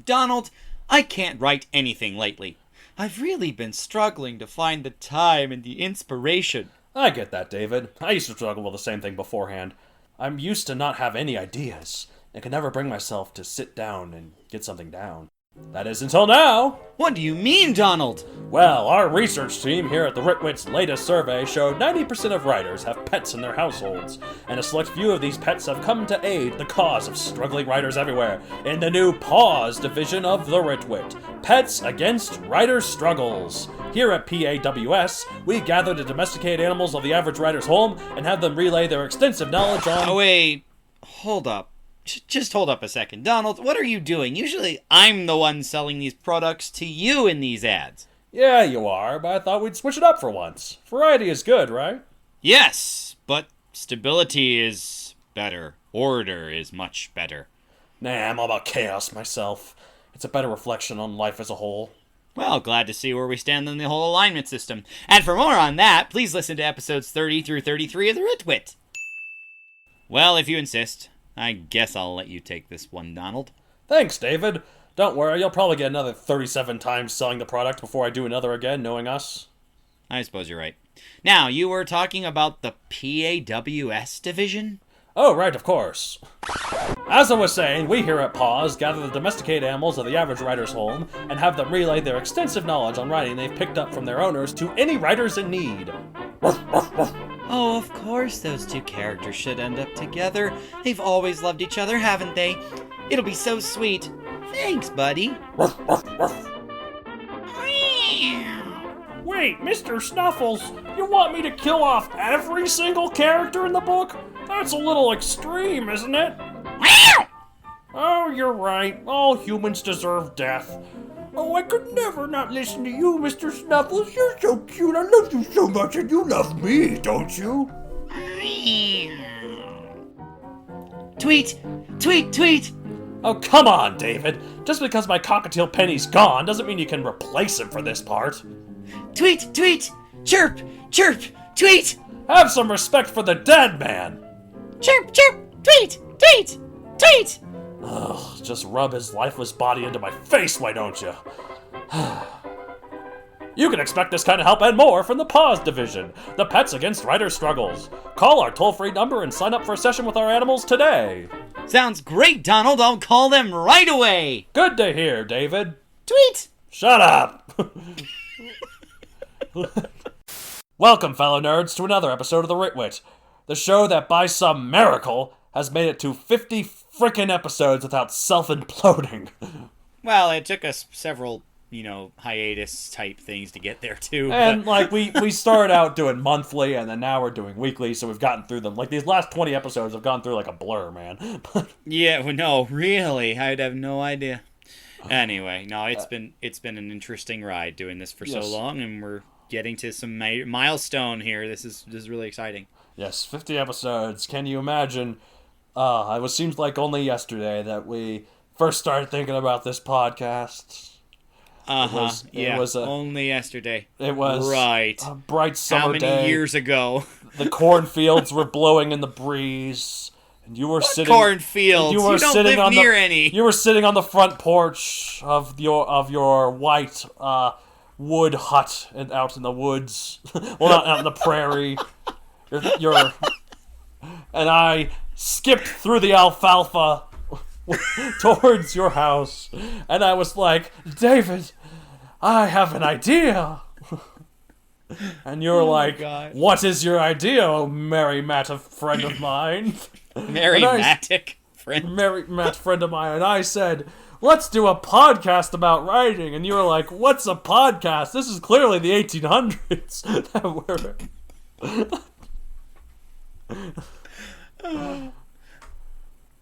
Donald, I can't write anything lately. I've really been struggling to find the time and the inspiration. I get that, David. I used to struggle with the same thing beforehand. I'm used to not have any ideas, and can never bring myself to sit down and get something down. That is until now. What do you mean, Donald? Well, our research team here at the Ritwit's latest survey showed 90% of writers have pets in their households, and a select few of these pets have come to aid the cause of struggling writers everywhere in the new Pause division of the Ritwit, Pets Against Writer Struggles. Here at PAWS, we gather the domesticated animals of the average writer's home and have them relay their extensive knowledge on... Oh, wait. Hold up. Just hold up a second. Donald, what are you doing? Usually I'm the one selling these products to you in these ads. Yeah, you are, but I thought we'd switch it up for once. Variety is good, right? Yes, but stability is better. Order is much better. Nah, I'm all about chaos myself. It's a better reflection on life as a whole. Well, glad to see where we stand in the whole alignment system. And for more on that, please listen to episodes 30 through 33 of the Ritwit. Well, if you insist, I guess I'll let you take this one, Donald. Thanks, David. Don't worry, you'll probably get another 37 times selling the product before I do another again, knowing us. I suppose you're right. Now, you were talking about the PAWS division? Oh, right, of course. As I was saying, we here at Pause gather the domesticated animals of the average writer's home and have them relay their extensive knowledge on writing they've picked up from their owners to any writers in need. Oh, of course those two characters should end up together. They've always loved each other, haven't they? It'll be so sweet. Thanks, buddy. Wait, Mr. Snuffles, you want me to kill off every single character in the book? That's a little extreme, isn't it? Oh, you're right. All humans deserve death. Oh, I could never not listen to you, Mr. Snuffles. You're so cute. I love you so much, and you love me, don't you? Tweet! Tweet! Tweet! Oh, come on, David. Just because my cockatiel Penny's gone doesn't mean you can replace him for this part. Tweet! Tweet! Chirp! Chirp! Tweet! Have some respect for the dead man. Chirp! Chirp! Tweet! Tweet! Tweet! Ugh, just rub his lifeless body into my face, why don't you? You can expect this kind of help and more from the Pause division, the Pets Against Writer Struggles. Call our toll-free number and sign up for a session with our animals today. Sounds great, Donald. I'll call them right away. Good to hear, David. Tweet! Shut up! Welcome, fellow nerds, to another episode of the Ritwit, the show that by some miracle has made it to 50 frickin' episodes without self-imploding. Well, it took us several, hiatus type things to get there too. And we started out doing monthly, and then now we're doing weekly, so we've gotten through them. Like these last 20 episodes have gone through like a blur, man. Yeah, well, no, really, I'd have no idea. Anyway, no, it's been an interesting ride doing this for so long, and we're getting to some milestone here. This is really exciting. Yes, 50 episodes. Can you imagine? It seems like only yesterday that we first started thinking about this podcast. It was only yesterday. It was right. A bright summer day. How many years ago? The cornfields were blowing in the breeze, and you were sitting. Cornfields? You don't live near any. You were sitting on the front porch of your white wood hut and out in the woods. Well, not out in the prairie. And I skipped through the alfalfa towards your house, and I was like, David, I have an idea. And you're like, God. What is your idea, oh Mary Matt, a friend of mine? Mary Mattic, friend. Mary Matt, friend of mine. And I said, let's do a podcast about writing. And you were like, what's a podcast? This is clearly the 1800s.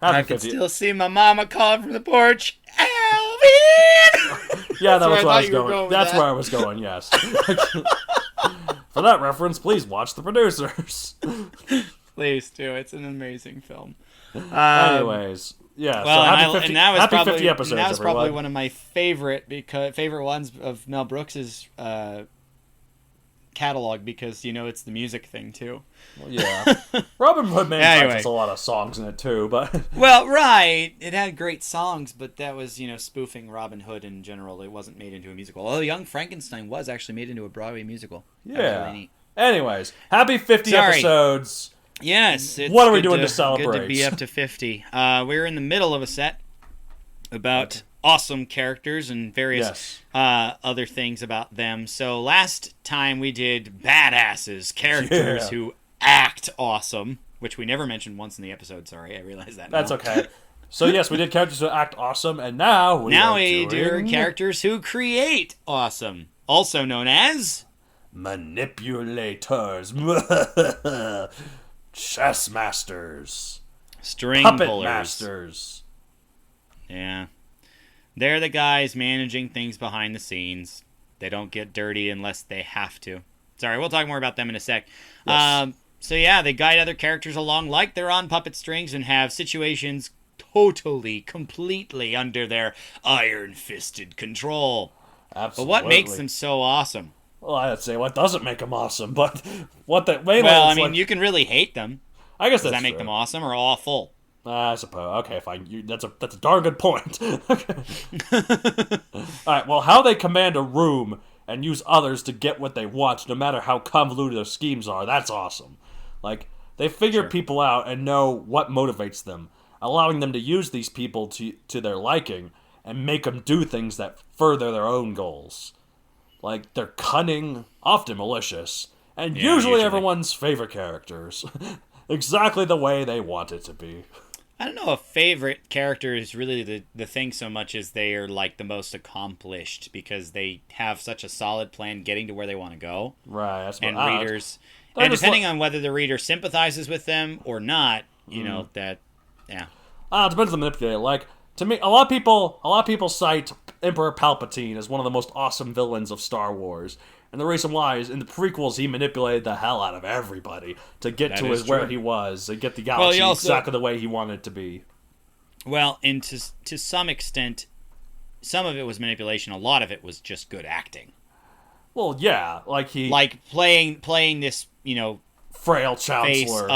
I can still see my mama calling from the porch. Alvin! Yeah, that was where I was going. That's where I was going, yes. For that reference, please watch The Producers. Please do. It's an amazing film. Anyways, yeah. Well, so happy 50 episodes, that was everyone. probably one of my favorite ones of Mel Brooks's catalog because, it's the music thing, too. Well, yeah. Robin Hood Man has a lot of songs in it, too, but... Well, right. It had great songs, but that was, spoofing Robin Hood in general. It wasn't made into a musical. Although Young Frankenstein was actually made into a Broadway musical. Yeah. Really neat. Anyways, happy 50 episodes. Yes. What are we doing to celebrate? Good to be up to 50. We're in the middle of a set about awesome characters and various other things about them. So last time we did badasses, characters who act awesome, which we never mentioned once in the episode. Sorry, I realized that. That's okay. So yes, we did characters who act awesome, and now we do characters who create awesome, also known as manipulators, chess masters, string puppet pullers, masters. Yeah. They're the guys managing things behind the scenes. They don't get dirty unless they have to. Sorry, we'll talk more about them in a sec. Yes. So yeah, they guide other characters along like they're on puppet strings and have situations totally, completely under their iron-fisted control. Absolutely. But what makes them so awesome? Well, I'd say what doesn't make them awesome, but what that... you can really hate them. I guess Does that make them awesome or awful? I suppose. Okay, fine. That's a darn good point. Okay. All right. Well, how they command a room and use others to get what they want, no matter how convoluted their schemes are, that's awesome. Like, they figure people out and know what motivates them, allowing them to use these people to their liking and make them do things that further their own goals. Like, they're cunning, often malicious, and usually everyone's favorite characters. Exactly the way they want it to be. I don't know if favorite character is really the thing so much as they are like the most accomplished because they have such a solid plan getting to where they want to go. Right. That's and readers, and depending on whether the reader sympathizes with them or not, that, yeah. It depends on the manipulator. Like, to me, a lot of people cite Emperor Palpatine as one of the most awesome villains of Star Wars. And the reason why is in the prequels, he manipulated the hell out of everybody to get to where he was, and get the galaxy exactly the way he wanted it to be. Well, and to some extent, some of it was manipulation. A lot of it was just good acting. Well, yeah, like playing this, frail chancellor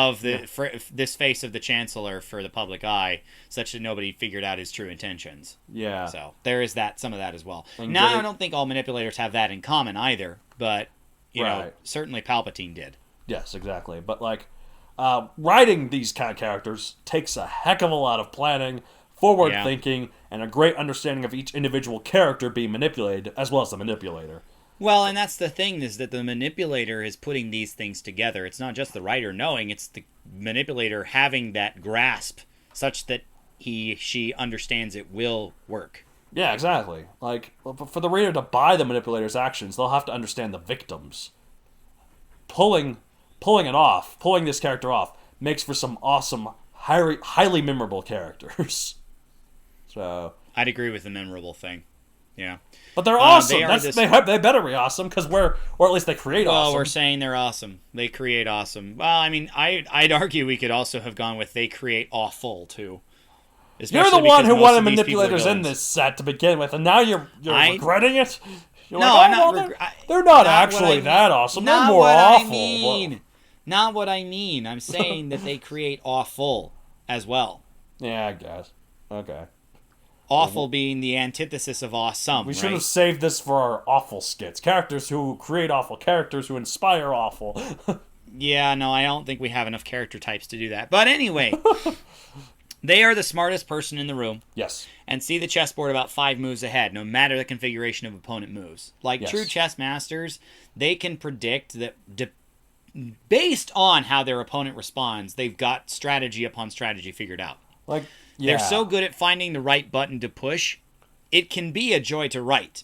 face of the chancellor for the public eye, such that nobody figured out his true intentions. Yeah. So there is some of that as well. Now I don't think all manipulators have that in common either, but certainly Palpatine did. Yes, exactly. But writing these kind of characters takes a heck of a lot of planning, forward thinking, and a great understanding of each individual character being manipulated, as well as the manipulator. Well, and that's the thing, is that the manipulator is putting these things together. It's not just the writer knowing, it's the manipulator having that grasp such that she understands it will work. Yeah, exactly. Like, for the reader to buy the manipulator's actions, they'll have to understand the victims. Pulling this character off, makes for some awesome, highly memorable characters. So I'd agree with the memorable thing. Yeah. But they're awesome. They better be awesome, because or at least they create awesome. Oh, we're saying they're awesome. They create awesome. Well, I mean, I'd argue we could also have gone with they create awful, too. You're the one who wanted manipulators in this set to begin with, and now you're regretting it? I'm not. They're not actually that awesome. They're more awful. Not what I mean. I'm saying that they create awful as well. Yeah, I guess. Okay. Awful being the antithesis of awesome. We should have saved this for our awful skits. Characters who create awful. Characters who inspire awful. Yeah, no, I don't think we have enough character types to do that. But anyway, they are the smartest person in the room. Yes. And see the chessboard about 5 moves ahead, no matter the configuration of opponent moves. Like true chess masters, they can predict that based on how their opponent responds, they've got strategy upon strategy figured out. They're so good at finding the right button to push, it can be a joy to write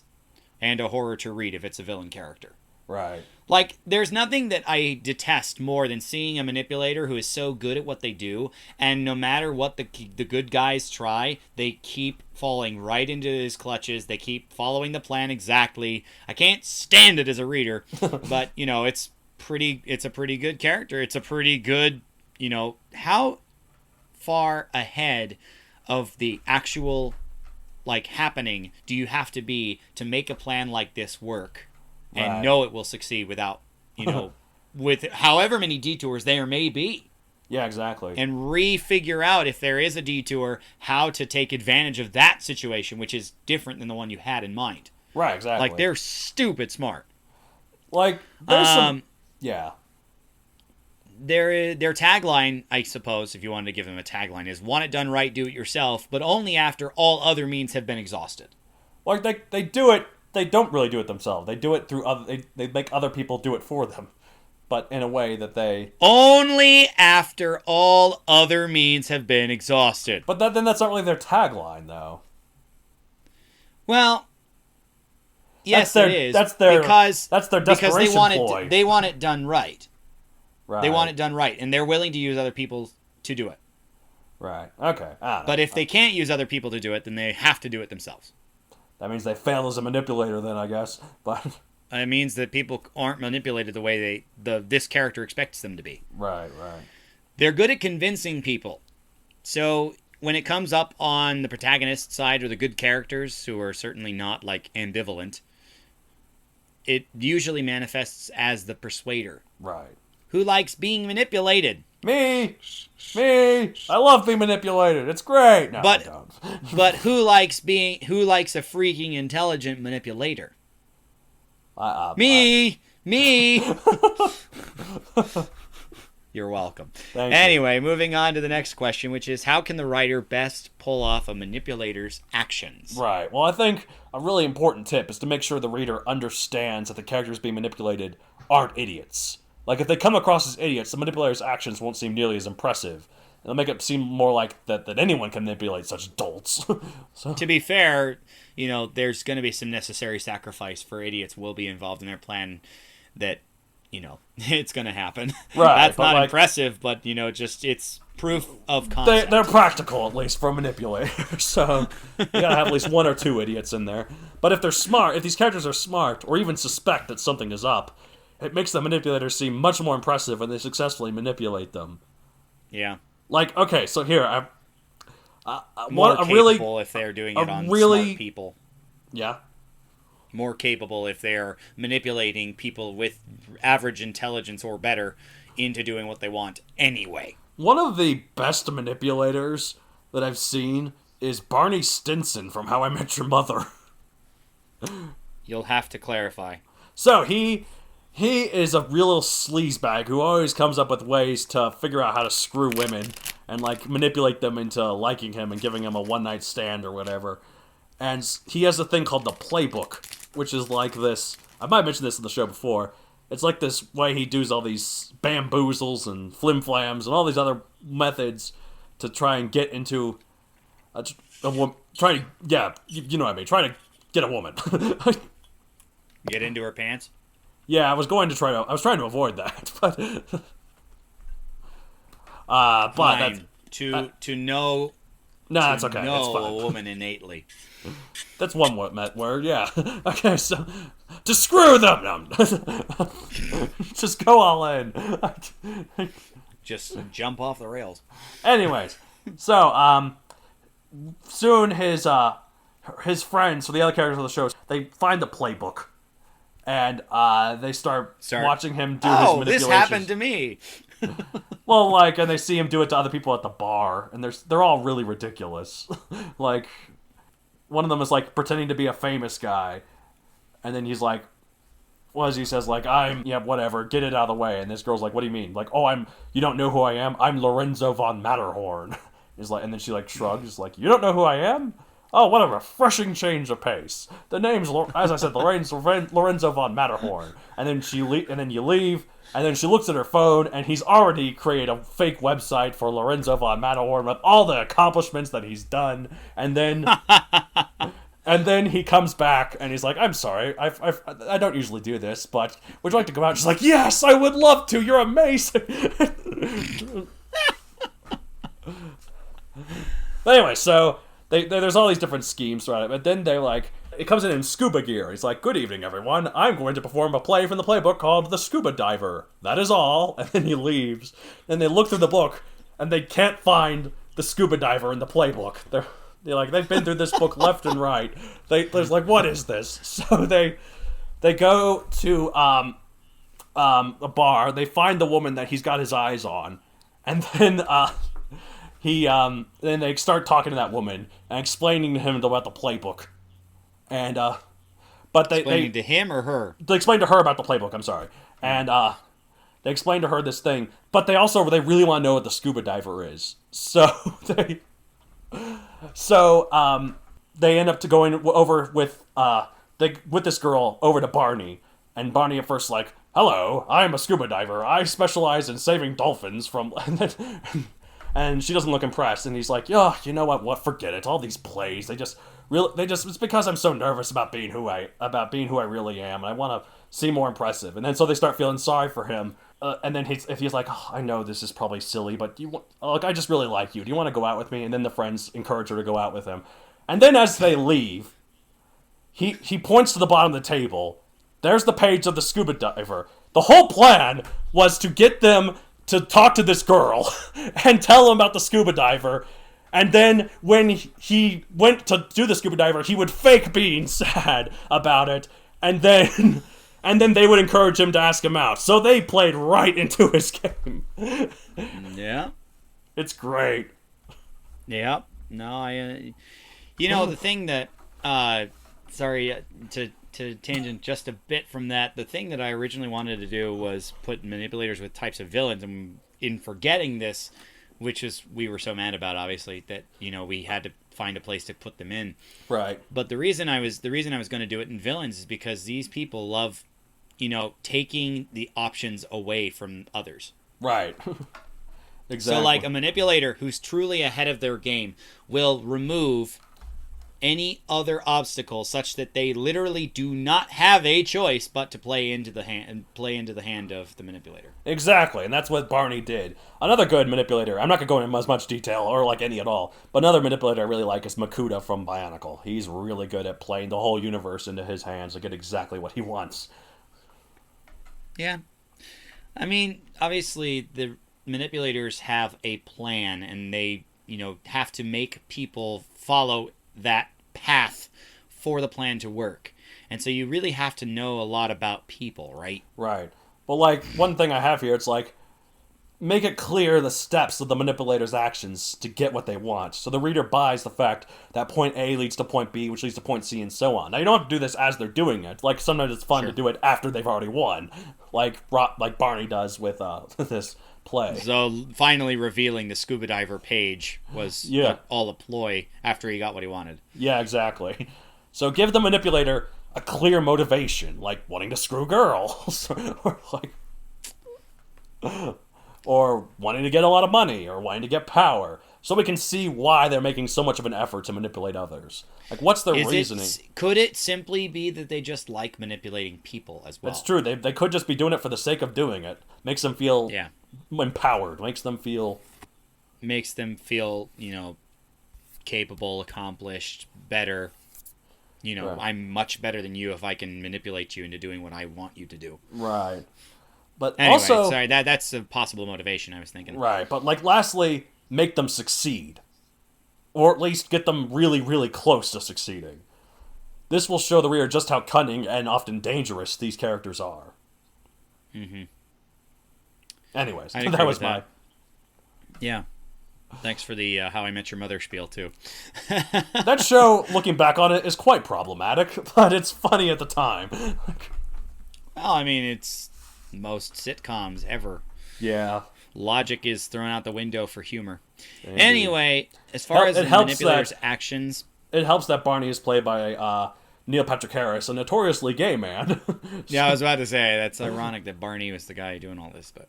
and a horror to read if it's a villain character. Right. Like, there's nothing that I detest more than seeing a manipulator who is so good at what they do, and no matter what the good guys try, they keep falling right into his clutches. They keep following the plan exactly. I can't stand it as a reader, but, it's a pretty good character. It's a pretty good, how far ahead of the actual happening do you have to be to make a plan like this work and know it will succeed without with however many detours there may be. Yeah, exactly. And re-figure out, if there is a detour, how to take advantage of that situation, which is different than the one you had in mind. Right, exactly. Like, they're stupid smart. Like, there's some... Yeah. Their tagline, I suppose, if you wanted to give them a tagline, is want it done right, do it yourself, but only after all other means have been exhausted. Like, they do it... They don't really do it themselves. They do it through other... They make other people do it for them. But in a way that they... Only after all other means have been exhausted. But then that's not really their tagline, though. Well, yes, it is. That's their desperation because they want it done right. Right. They want it done right, and they're willing to use other people to do it. Right. Okay. But if they can't use other people to do it, then they have to do it themselves. That means they fail as a manipulator, then, I guess. But it means that people aren't manipulated the way this character expects them to be. Right. They're good at convincing people. So when it comes up on the protagonist side or the good characters, who are certainly not, like, ambivalent, it usually manifests as the persuader. Right. Who likes being manipulated? Me! I love being manipulated. It's great. No, I don't. But who likes a freaking intelligent manipulator? Me! You're welcome. Anyway, moving on to the next question, which is, how can the writer best pull off a manipulator's actions? Right. Well, I think a really important tip is to make sure the reader understands that the characters being manipulated aren't idiots. Like, if they come across as idiots, the manipulator's actions won't seem nearly as impressive. It'll make it seem more like that anyone can manipulate such dolts. So. To be fair, there's going to be some necessary sacrifice for idiots will be involved in their plan that, it's going to happen. Right. That's not impressive, but, it's proof of concept. They're practical, at least, for a manipulator. So you got to have at least one or two idiots in there. But if they're smart, if these characters are smart, or even suspect that something is up, it makes the manipulators seem much more impressive when they successfully manipulate them. Yeah. Like, okay, so here, more capable if they're doing it on smart people. Yeah. More capable if they're manipulating people with average intelligence or better into doing what they want anyway. One of the best manipulators that I've seen is Barney Stinson from How I Met Your Mother. You'll have to clarify. So, he is a real sleazebag who always comes up with ways to figure out how to screw women and, like, manipulate them into liking him and giving him a one-night stand or whatever. And he has a thing called the playbook, which is like this... I might have mentioned this in the show before. It's like this way he does all these bamboozles and flim-flams and all these other methods to try and get into a woman. You know what I mean. Try to get a woman. Get into her pants? Yeah, I was trying to avoid that, but Fine. To know. No, that's okay. Know it's fine. A woman innately. That's one word. Yeah. Okay, so to screw them. No. Just go all in. Just jump off the rails. Anyways, so soon his friends, so the other characters of the show, they find the playbook. And they start watching him do his manipulations. This happened to me. Well, and they see him do it to other people at the bar, and they're all really ridiculous. Like, one of them is, pretending to be a famous guy, and then he's like, he says, whatever, get it out of the way. And this girl's like, what do you mean? Like, you don't know who I am? I'm Lorenzo von Matterhorn. And then she, shrugs, you don't know who I am? Oh, what a refreshing change of pace. The name's, as I said, Lorenzo von Matterhorn. And then you leave, and then she looks at her phone, and he's already created a fake website for Lorenzo von Matterhorn with all the accomplishments that he's done. And then, he comes back, and he's like, I'm sorry, I don't usually do this, but would you like to go out? She's like, yes, I would love to. You're amazing. But anyway, so... There's all these different schemes throughout it, but then it comes in scuba gear. He's like, good evening, everyone. I'm going to perform a play from the playbook called The Scuba Diver. That is all. And then he leaves. And they look through the book, and they can't find the scuba diver in the playbook. They've been through this book left and right. There's what is this? So they go to a bar. They find the woman that he's got his eyes on, and then then they start talking to that woman and explaining to him about the playbook, and but Explaining to him or her? they explain to her about the playbook. I'm sorry, and they explain to her this thing, but they really want to know what the scuba diver is. So they end up going over with this girl over to Barney, and Barney at first like, "Hello, I'm a scuba diver. I specialize in saving dolphins from," and she doesn't look impressed, and he's like, "Yeah, you know what? Forget it. All these plays, it's because I'm so nervous about being who I really am, and I want to seem more impressive." And then so they start feeling sorry for him, and then he's like, "Oh, I know this is probably silly, but I just really like you. Do you want to go out with me?" And then the friends encourage her to go out with him, and then as they leave, he points to the bottom of the table. There's the page of the scuba diver. The whole plan was to get them to talk to this girl and tell them about the scuba diver. And then when he went to do the scuba diver, he would fake being sad about it. And then they would encourage him to ask him out. So they played right into his game. Yeah. It's great. Yeah. No, the thing that, sorry to tangent just a bit from that, the thing that I originally wanted to do was put manipulators with types of villains, and in forgetting this, which is we were so mad about, obviously, that we had to find a place to put them in. Right. But the reason I was going to do it in villains is because these people love, taking the options away from others. Right. Exactly. So like a manipulator who's truly ahead of their game will remove any other obstacle such that they literally do not have a choice but to play into the hand of the manipulator. Exactly, and that's what Barney did. Another good manipulator, I'm not going to go into as much detail or like any at all, but another manipulator I really like is Makuta from Bionicle. He's really good at playing the whole universe into his hands to get exactly what he wants. Yeah. I mean, obviously the manipulators have a plan, and they, have to make people follow that path for the plan to work. And so you really have to know a lot about people, right? Right. But like, one thing I have here, it's like, make it clear the steps of the manipulator's actions to get what they want. So the reader buys the fact that point A leads to point B, which leads to point C, and so on. Now, you don't have to do this as they're doing it. Like, sometimes it's fun to do it after they've already won. Like Barney does with this play. So finally revealing the scuba diver page was all a ploy after he got what he wanted. Yeah, exactly. So give the manipulator a clear motivation, like wanting to screw girls, or wanting to get a lot of money, or wanting to get power, so we can see why they're making so much of an effort to manipulate others. Like, what's their reasoning? Could it simply be that they just like manipulating people as well? It's true. They could just be doing it for the sake of doing it. Makes them feel empowered. Makes them feel, capable, accomplished, better. Right. I'm much better than you if I can manipulate you into doing what I want you to do. Right. But anyway, also, sorry, that's a possible motivation I was thinking. Right, but like lastly, make them succeed. Or at least get them really, really close to succeeding. This will show the reader just how cunning and often dangerous these characters are. Mm-hmm. Anyways, that was my... Yeah. Thanks for the How I Met Your Mother spiel, too. That show, looking back on it, is quite problematic, but it's funny at the time. Well, I mean, it's most sitcoms ever. Yeah. Logic is thrown out the window for humor. Indeed. Anyway, as far as the manipulator's actions... It helps that Barney is played by Neil Patrick Harris, a notoriously gay man. Yeah, I was about to say, that's ironic that Barney was the guy doing all this, but...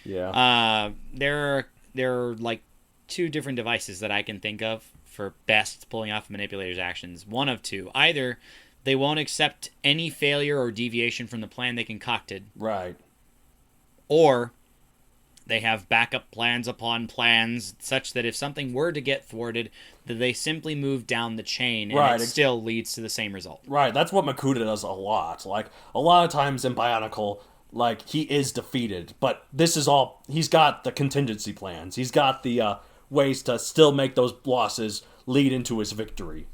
Yeah. There are, like, two different devices that I can think of for best pulling off manipulator's actions. One of two. Either they won't accept any failure or deviation from the plan they concocted. Right. Or they have backup plans upon plans such that if something were to get thwarted, that they simply move down the chain and it still leads to the same result. Right, that's what Makuta does a lot. Like, a lot of times in Bionicle, like, he is defeated, but this is all... He's got the contingency plans. He's got the ways to still make those losses lead into his victory.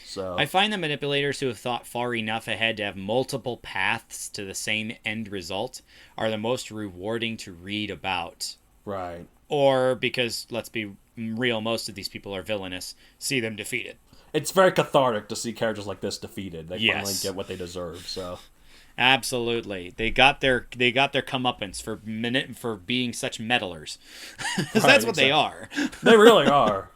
So I find the manipulators who have thought far enough ahead to have multiple paths to the same end result are the most rewarding to read about. right. Or because, let's be real, most of these people are villainous, see them defeated. It's very cathartic to see characters like this defeated. They finally Yes. get what they deserve. So Absolutely, they got their comeuppance for being such meddlers. 'Cause Right, that's what they exactly. are. they really are.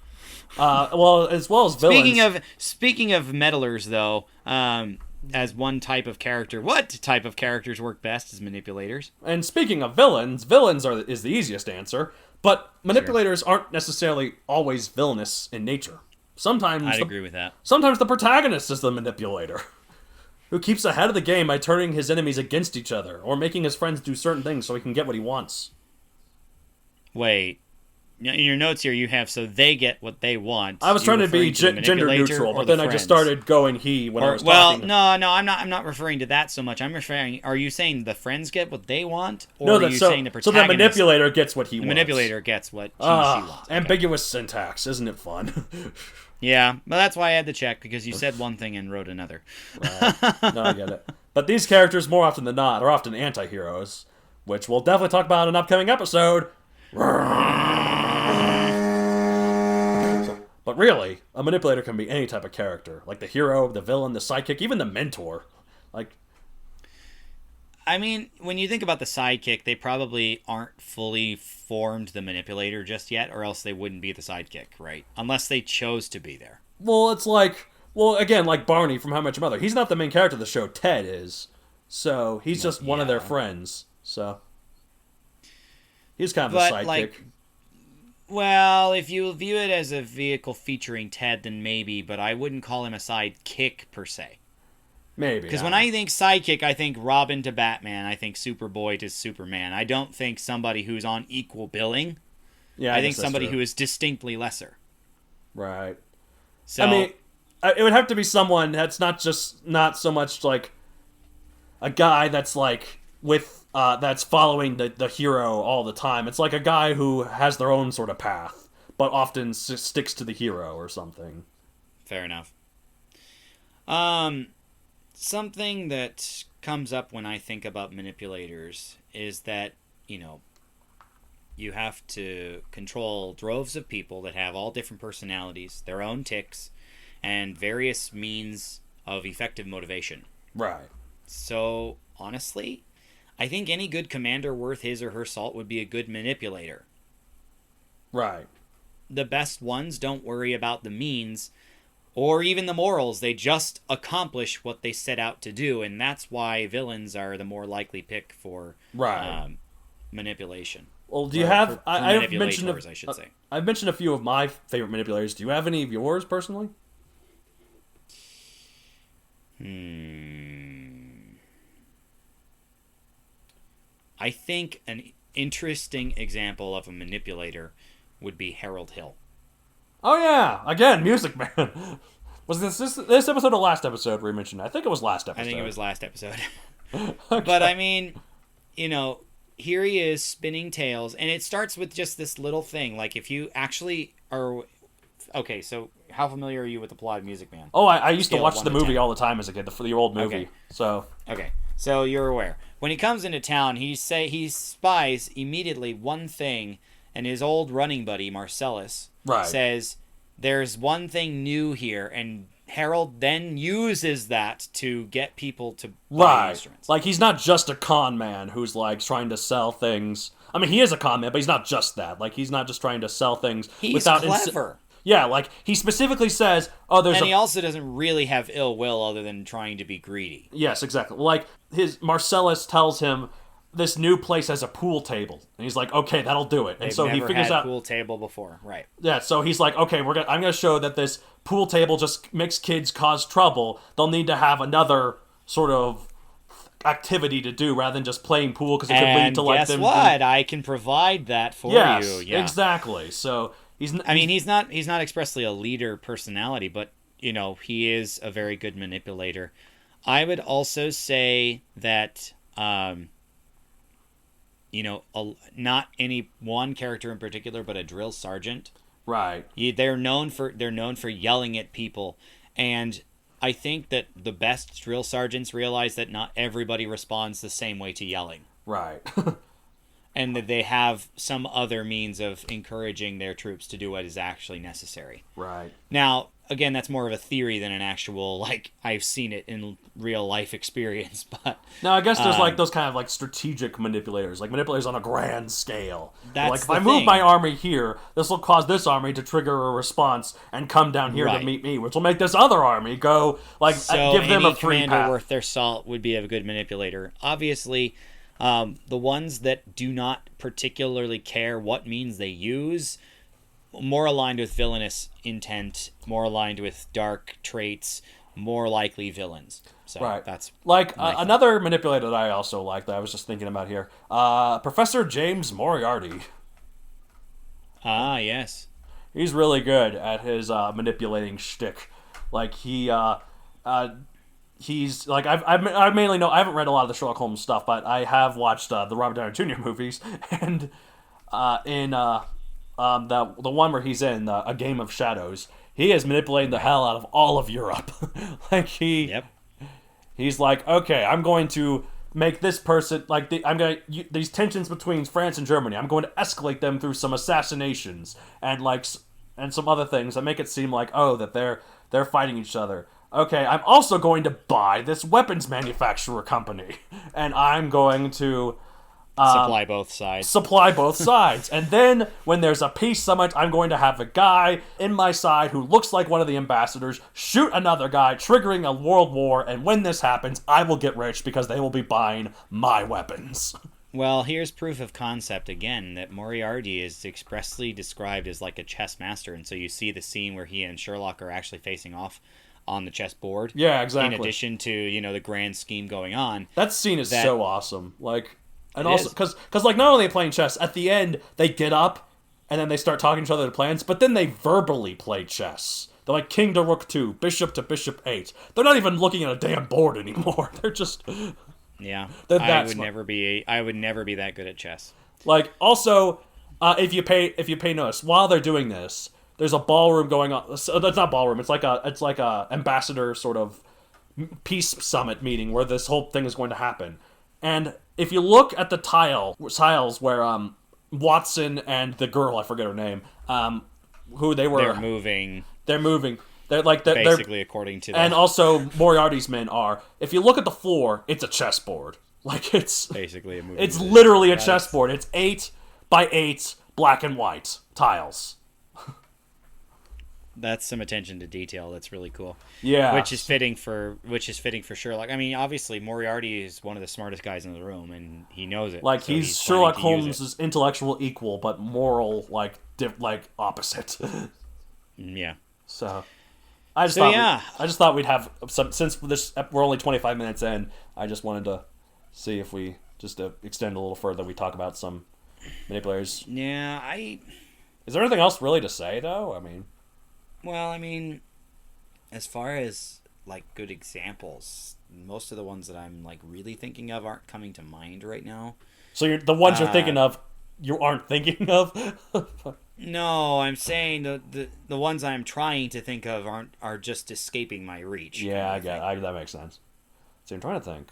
Well as villains. Speaking of meddlers, though, as one type of character, what type of characters work best as manipulators? And speaking of villains, is the easiest answer. But manipulators aren't necessarily always villainous in nature. I'd agree with that. Sometimes the protagonist is the manipulator, who keeps ahead of the game by turning his enemies against each other, or making his friends do certain things so he can get what he wants. Wait. In your notes here, you have so they get what they want. I was trying to be gender neutral, but then I just started going he when I was talking. No, I'm not referring to that so much. I'm referring. Are you saying the friends get what they want, or are you saying the protagonist? So the manipulator gets what he wants. The manipulator gets what she wants. Okay. Ambiguous syntax, isn't it fun? Yeah, well, that's why I had to check, because you said one thing and wrote another. Right. No, I get it. But these characters, more often than not, are often anti-heroes, which we'll definitely talk about in an upcoming episode. But really, a manipulator can be any type of character, like the hero, the villain, the sidekick, even the mentor. Like, I mean, when you think about the sidekick, they probably aren't fully formed the manipulator just yet, or else they wouldn't be the sidekick, right? Unless they chose to be there. well, it's like, well, again, like Barney from How I Met Your Mother. He's not the main character of the show. Ted is. So he's just one of their friends. So he's kind of a sidekick. Well, if you view it as a vehicle featuring Ted, then maybe, but I wouldn't call him a sidekick per se. Maybe. Because when I think sidekick, I think Robin to Batman, I think Superboy to Superman. I don't think somebody who's on equal billing. Yeah, I think somebody who is distinctly lesser. Right. So, I mean, it would have to be someone that's not so much like a guy that's like that's following the hero all the time. It's like a guy who has their own sort of path, but often sticks to the hero or something. Fair enough. Something that comes up when I think about manipulators is that, you have to control droves of people that have all different personalities, their own tics, and various means of effective motivation. Right. So, honestly, I think any good commander worth his or her salt would be a good manipulator. Right. The best ones don't worry about the means or even the morals. They just accomplish what they set out to do, and that's why villains are the more likely pick for manipulation. Well, do you have? I've mentioned I should say. I've mentioned a few of my favorite manipulators. Do you have any of yours personally? I think an interesting example of a manipulator would be Harold Hill. Oh yeah, again, Music Man. Was this episode or last episode we mentioned? I think it was last episode. I think it was last episode. Okay. But I mean, here he is spinning tales, and it starts with just this little thing. Like, if you actually are... Okay, so how familiar are you with the plot of Music Man? Oh, I used to watch the movie all the time as a kid, the old movie. Okay. So you're aware. When he comes into town, he spies immediately one thing, and his old running buddy, Marcellus, says, there's one thing new here, and Harold then uses that to get people to buy instruments. Like, he's not just a con man who's, like, trying to sell things. I mean, he is a con man, but he's not just that. Like, he's not just trying to sell things without... He's clever. Yeah, like, he specifically says, he also doesn't really have ill will other than trying to be greedy. Yes, exactly. Like, Marcellus tells him this new place has a pool table. And he's like, okay, that'll do it. And They've he figures had out... pool table before, right. Yeah, so he's like, okay, I'm going to show that this pool table just makes kids cause trouble. They'll need to have another sort of activity to do rather than just playing pool because it could lead to, like, them... And guess what? I can provide that for you. Yeah, exactly. So... He's not expressly a leader personality, but he is a very good manipulator. I would also say that not any one character in particular, but a drill sergeant. Right. They're known for yelling at people And I think that the best drill sergeants realize that not everybody responds the same way to yelling. Right. And that they have some other means of encouraging their troops to do what is actually necessary. Right. Now, again, that's more of a theory than an actual, like, I've seen it in real life experience, but... Now, I guess there's, like, those kind of, like, strategic manipulators, like manipulators on a grand scale. That's like, if the I move thing. my army here, this will cause this army to trigger a response and come down here to Right. meet me, which will make this other army go, like, So give them any a free commander path. worth their salt would be a good manipulator. Obviously, the ones that do not particularly care what means they use, more aligned with villainous intent, more aligned with dark traits, more likely villains. So Right. that's Like, my thought. another manipulator that I also like that I was just thinking about here, Professor James Moriarty. Ah, yes. He's really good at his manipulating shtick. Like he's like I mainly know I haven't read a lot of the Sherlock Holmes stuff, but I have watched the Robert Downey Jr. movies, and in the one where he's in A Game of Shadows, he is manipulating the hell out of all of Europe. Like Yep. he's like, okay, I'm going to make this person like these tensions between France and Germany. I'm going to escalate them through some assassinations and and some other things that make it seem like that they're fighting each other. Okay, I'm also going to buy this weapons manufacturer company, and I'm going to Supply both sides. supply both sides. And then when there's a peace summit, I'm going to have a guy in my side who looks like one of the ambassadors shoot another guy, triggering a world war. And when this happens, I will get rich because they will be buying my weapons. Well, here's proof of concept again that Moriarty is expressly described as like a chess master, and so you see the scene where he and Sherlock are actually facing off on the chessboard. Yeah, exactly. In addition to, the grand scheme going on. That scene is so awesome. Like, and It also is. because like not only are they playing chess, at the end they get up and then they start talking to each other their plans, but then they verbally play chess. They're like king to rook 2, bishop to bishop 8. They're not even looking at a damn board anymore. They're just Yeah. They're I that would smart. never be that good at chess. like also if you pay notice while they're doing this, there's a ballroom going on. So that's not ballroom. It's like a ambassador sort of peace summit meeting where this whole thing is going to happen. And if you look at the tiles where Watson and the girl, I forget her name, who they were, They're moving they're moving. They're like they're basically according to and also Moriarty's men are. If you look at the floor, it's a chessboard. Like it's basically a movie. it's literally a chessboard. It's 8 by 8 black and white tiles. That's some attention to detail. That's really cool. Yeah. Which is fitting for Sherlock. I mean, obviously Moriarty is one of the smartest guys in the room, and he knows it. Like so he's planning Sherlock to use Holmes' intellectual equal, but moral like opposite. Yeah. So I just So, thought yeah. I just thought we'd have some, since we're only 25 minutes in. I just wanted to see if we just to extend a little further. We talk about some manipulators. Yeah. Is there anything else really to say though? I mean, Well, I mean, as far as like good examples, most of the ones that I'm like really thinking of aren't coming to mind right now. so the ones you're thinking of, you aren't thinking of. No, I'm saying the ones I'm trying to think of are just escaping my reach. Yeah, that makes sense. So I'm trying to think.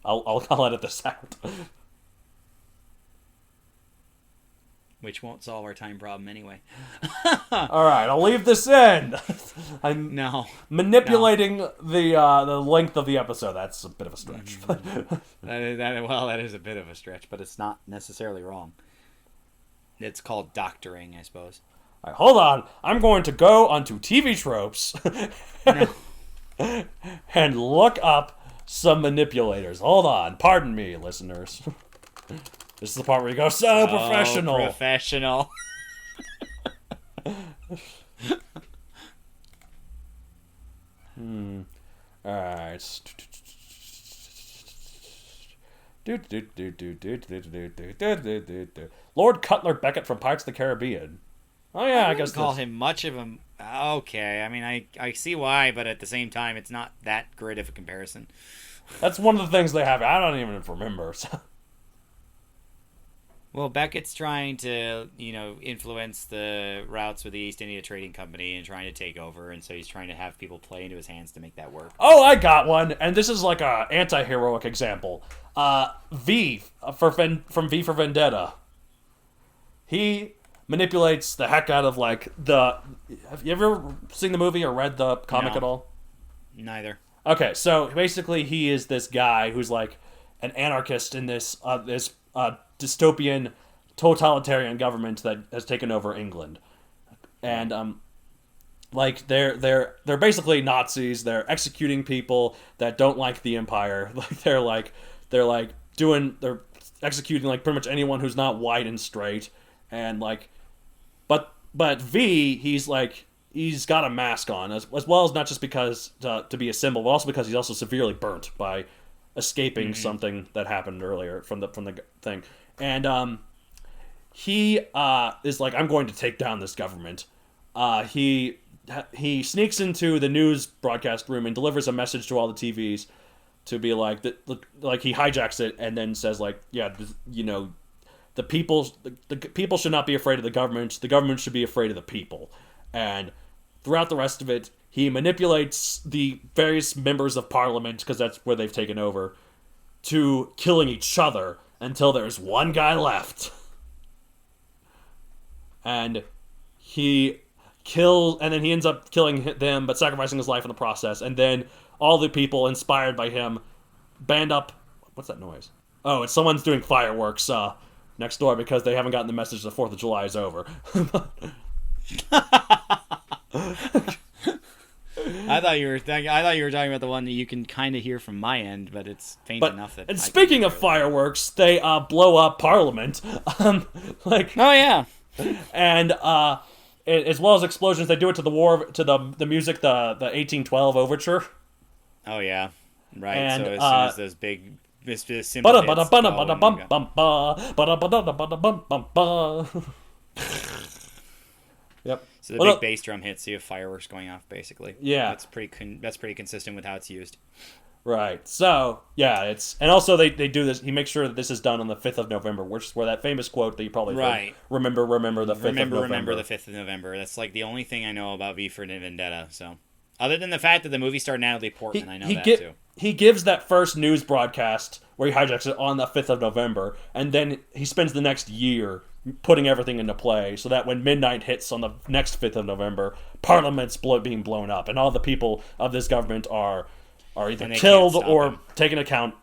I'll edit this out. Which won't solve our time problem anyway. All right, I'll leave this in. I'm No. manipulating the length of the episode. That's a bit of a stretch. That is a bit of a stretch, but it's not necessarily wrong. It's called doctoring, I suppose. All right, hold on. I'm going to go onto TV tropes and look up some manipulators. Hold on. Pardon me, listeners. This is the part where you go, so professional. Professional. Alright. Lord Cutler Beckett from Pirates of the Caribbean. Oh yeah, I guess call that's- him much of a... Okay, I mean, I see why, but at the same time, it's not that great of a comparison. that's one of the things they have. I don't even remember. So. Well, Beckett's trying to, influence the routes with the East India Trading Company and trying to take over, and so he's trying to have people play into his hands to make that work. Oh, I got one, and this is like a anti-heroic example. V from V for Vendetta. He manipulates the heck out of like the. Have you ever seen the movie or read the comic at all? Neither. Okay, so basically he is this guy who's like an anarchist in this dystopian totalitarian government that has taken over England. And like they're basically Nazis. They're executing people that don't like the empire. Like they're executing like pretty much anyone who's not white and straight. And like but V, he's got a mask on, as well as not just because to be a symbol, but also because he's also severely burnt by escaping something that happened earlier from the thing. And he is like, I'm going to take down this government. He sneaks into the news broadcast room and delivers a message to all the TVs to be like like he hijacks it and then says like, yeah, the people should not be afraid of the government. The government should be afraid of the people. And throughout the rest of it, he manipulates the various members of parliament, because that's where they've taken over, to killing each other until there's one guy left. And he ends up killing them, but sacrificing his life in the process. And then all the people inspired by him band up. What's that noise? Oh, it's someone's doing fireworks next door because they haven't gotten the message the 4th of July is over. I thought you were talking about the one that you can kind of hear from my end, but it's faint enough that. And speaking of fireworks, they blow up Parliament. Oh yeah. And as well as explosions, they do it to the music, the 1812 overture. Oh yeah, right. And, so as soon as those big cymbal hits go, Yep. So the big bass drum hits, so you have fireworks going off, basically. Yeah. That's pretty consistent with how it's used. Right. So, yeah, and also they do this, he makes sure that this is done on the 5th of November, which is where that famous quote that you probably heard, remember the 5th of November. Remember the 5th of November. That's like the only thing I know about V for Vendetta, so. Other than the fact that the movie starred Natalie Portman, I know that too. He gives that first news broadcast where he hijacks it on the 5th of November, and then he spends the next year putting everything into play so that when midnight hits on the next 5th of November, Parliament's being blown up, and all the people of this government are either killed or taken account.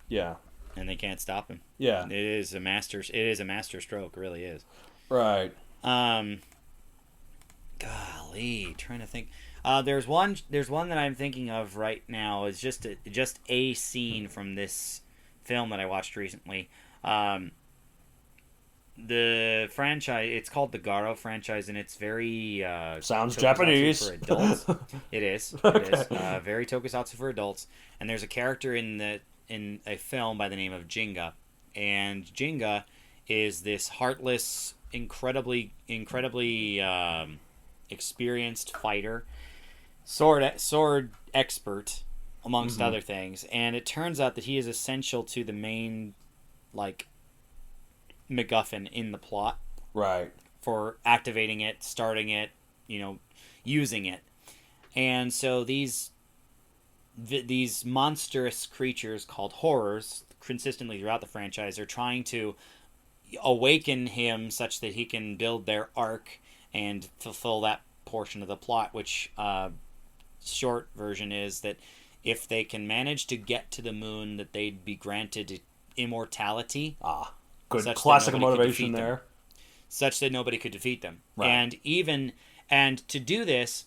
Yeah. And they can't stop him. Yeah. It is a master stroke, it really is. Right. Golly, trying to think. There's one that I'm thinking of right now. Is just a scene from this film that I watched recently. The franchise, it's called the Garo franchise, and it's very sounds Japanese for adults. It is. Very tokusatsu for adults. And there's a character in a film by the name of Jinga, and Jinga is this heartless, incredibly experienced fighter. Sword expert, amongst other things, and it turns out that he is essential to the main, MacGuffin in the plot. Right. For activating it, starting it, using it. And so these monstrous creatures called horrors, consistently throughout the franchise, are trying to awaken him such that he can build their arc and fulfill that portion of the plot, which... short version is that if they can manage to get to the moon, that they'd be granted immortality. Good classic motivation there. Such that nobody could defeat them. Right. And to do this,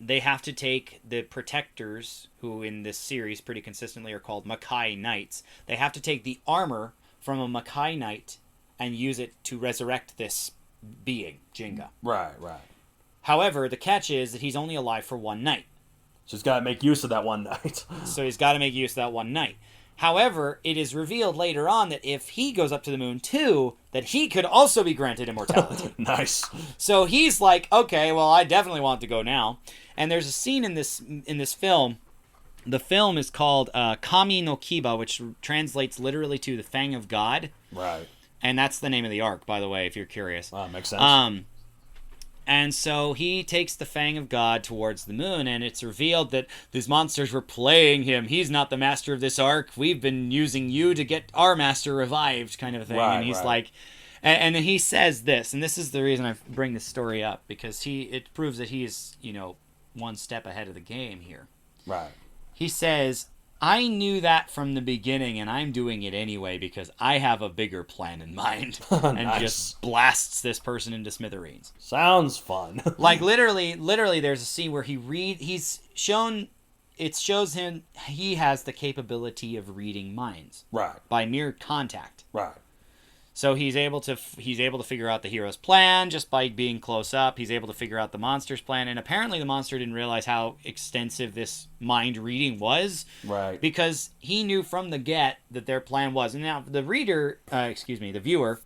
they have to take the protectors, who in this series pretty consistently are called Makai Knights. They have to take the armor from a Makai Knight and use it to resurrect this being, Jinga. Right. However, the catch is that he's only alive for one night. So he's got to make use of that one night. However, it is revealed later on that if he goes up to the moon too, that he could also be granted immortality. Nice. So he's like, okay, well, I definitely want to go now. And there's a scene in this film The film is called Kami no Kiba, which translates literally to the Fang of God. Right. And that's the name of the arc, by the way, if you're curious. Makes sense. And so he takes the Fang of God towards the moon, and it's revealed that these monsters were playing him. He's not the master of this arc. We've been using you to get our master revived, kind of a thing. Right, and he's right. like... And he says this, and this is the reason I bring this story up, because it proves that he's, one step ahead of the game here. Right. He says, I knew that from the beginning, and I'm doing it anyway because I have a bigger plan in mind. And Nice. just blasts this person into smithereens. Sounds fun. Like, literally, there's a scene where it shows him he has the capability of reading minds. Right. By mere contact. Right. So he's able to figure out the hero's plan just by being close up. He's able to figure out the monster's plan, and apparently the monster didn't realize how extensive this mind reading was. Right. Because he knew from the get that their plan was. And now the the viewer,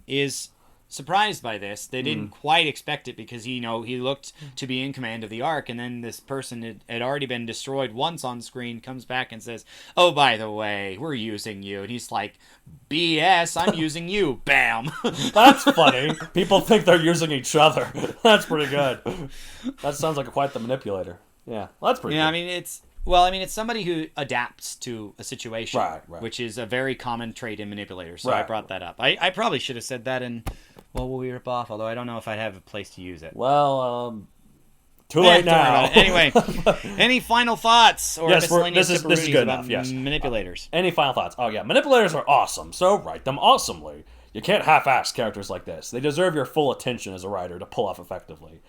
is surprised by this. They didn't quite expect it because he looked to be in command of the Ark, and then this person had already been destroyed once on screen, comes back and says, oh, by the way, we're using you. And he's like, BS, I'm using you. Bam. That's funny. People think they're using each other. That's pretty good. That sounds like quite the manipulator. Yeah, well, that's pretty good. I mean, it's somebody who adapts to a situation, Right. which is a very common trait in manipulators. So Right. I brought that up. I probably should have said that in What Will We Rip Off, although I don't know if I'd have a place to use it. Well, too late Don't worry now. about it. Anyway, any final thoughts or Yes, miscellaneous this is tipperoonies good about enough, yes. manipulators? Any final thoughts? Oh, yeah. Manipulators are awesome, so write them awesomely. You can't half-ass characters like this. They deserve your full attention as a writer to pull off effectively.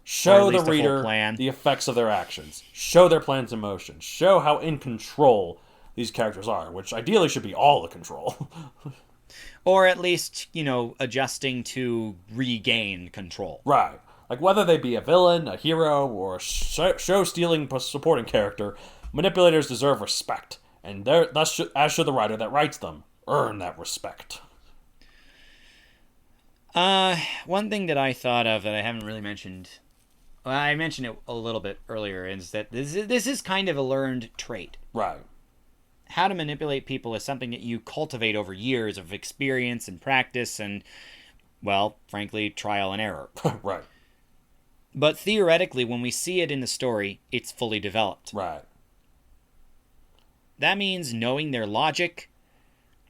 Show the least a full reader plan. the effects of their actions. Show their plans in motion. Show how in control these characters are, which ideally should be all the control. Or at least, adjusting to regain control. Right. Like whether they be a villain, a hero, or a show-stealing supporting character, manipulators deserve respect, and as should the writer that writes them. Earn that respect. One thing that I thought of that I haven't really mentioned, well, I mentioned it a little bit earlier, is that this is kind of a learned trait. Right. How to manipulate people is something that you cultivate over years of experience and practice and, well, frankly, trial and error. Right. But theoretically, when we see it in the story, it's fully developed. Right. That means knowing their logic,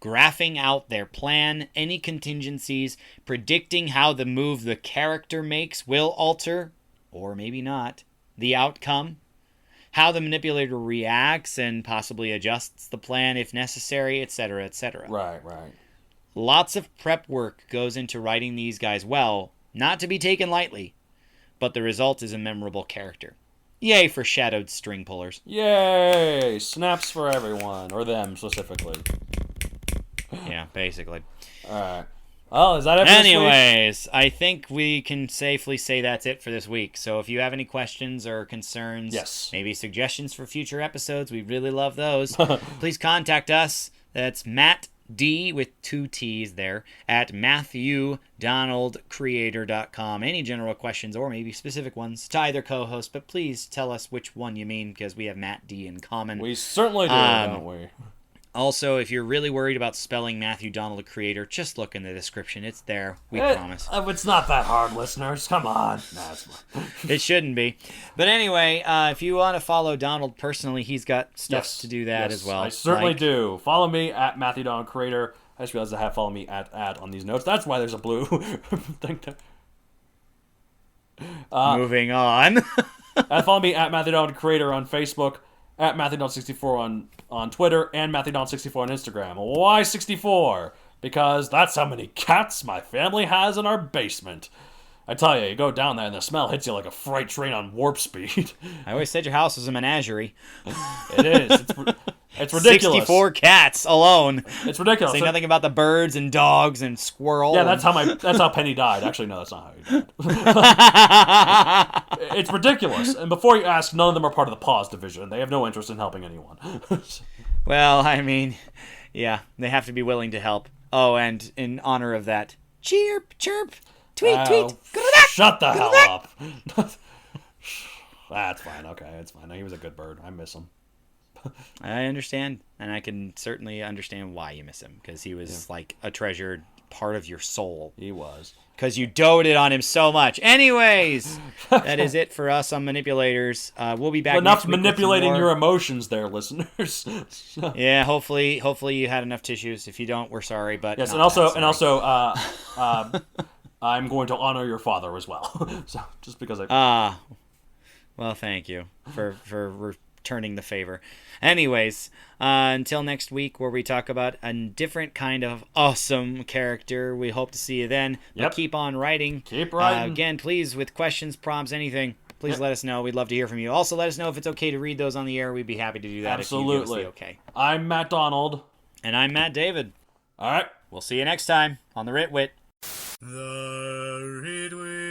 graphing out their plan, any contingencies, predicting how the move the character makes will alter, or maybe not, the outcome, how the manipulator reacts and possibly adjusts the plan if necessary, etc., etc. Right. Lots of prep work goes into writing these guys well, not to be taken lightly, but the result is a memorable character. Yay for shadowed string pullers. Yay! Snaps for everyone, or them specifically. Yeah, basically. Alright. Well, is that it for this week? Anyways, I think we can safely say that's it for this week. So if you have any questions or concerns, Yes. maybe suggestions for future episodes, we really love those. Please contact us. That's Matt D with 2 T's there at MatthewDonaldCreator.com. Any general questions or maybe specific ones to either co-host, but please tell us which one you mean because we have Matt D in common. We certainly do, don't we? Also, if you're really worried about spelling Matthew Donald the Creator, just look in the description. It's there. We promise. It's not that hard, listeners. Come on. Nah, it's fine. It shouldn't be. But anyway, if you want to follow Donald personally, he's got stuff to do that as well. I certainly do. Follow me at Matthew Donald Creator. I just realized I have follow me at on these notes. That's why there's a blue thing there. Moving on. Follow me at Matthew Donald Creator on Facebook, at Matthew Donald 64 on Twitter, and Matthew Donald 64 on Instagram. Why 64? Because that's how many cats my family has in our basement. I tell you go down there and the smell hits you like a freight train on warp speed. I always said your house was a menagerie. It is. It's ridiculous. 64 cats alone. It's ridiculous. Say nothing about the birds and dogs and squirrels. Yeah, that's how Penny died. Actually, no, that's not how he died. It's ridiculous. And before you ask, none of them are part of the Paws division. They have no interest in helping anyone. Well, I mean, yeah, they have to be willing to help. Oh, and in honor of that, chirp, chirp, tweet, tweet. Shut the hell up. That's fine. Okay, it's fine. He was a good bird. I miss him. I understand, and I can certainly understand why you miss him, because he was like a treasured part of your soul. He was. Because you doted on him so much. Anyways, that is it for us on Manipulators. We'll be back Enough next week manipulating with some your more. emotions there, listeners. Yeah, hopefully you had enough tissues. If you don't, we're sorry, but Yes, not and that sorry. I'm going to honor your father as well. So just because I. Well, thank you for returning the favor. Anyways, until next week, where we talk about a different kind of awesome character. We hope to see you then. But Yep. keep on writing. Keep writing. Again, please, with questions, prompts, anything, please let us know. We'd love to hear from you. Also, let us know if it's okay to read those on the air. We'd be happy to do that. Absolutely. If you give us the okay. I'm Matt Donald. And I'm Matt David. All right. We'll see you next time on the Ritwit. The Ritwit.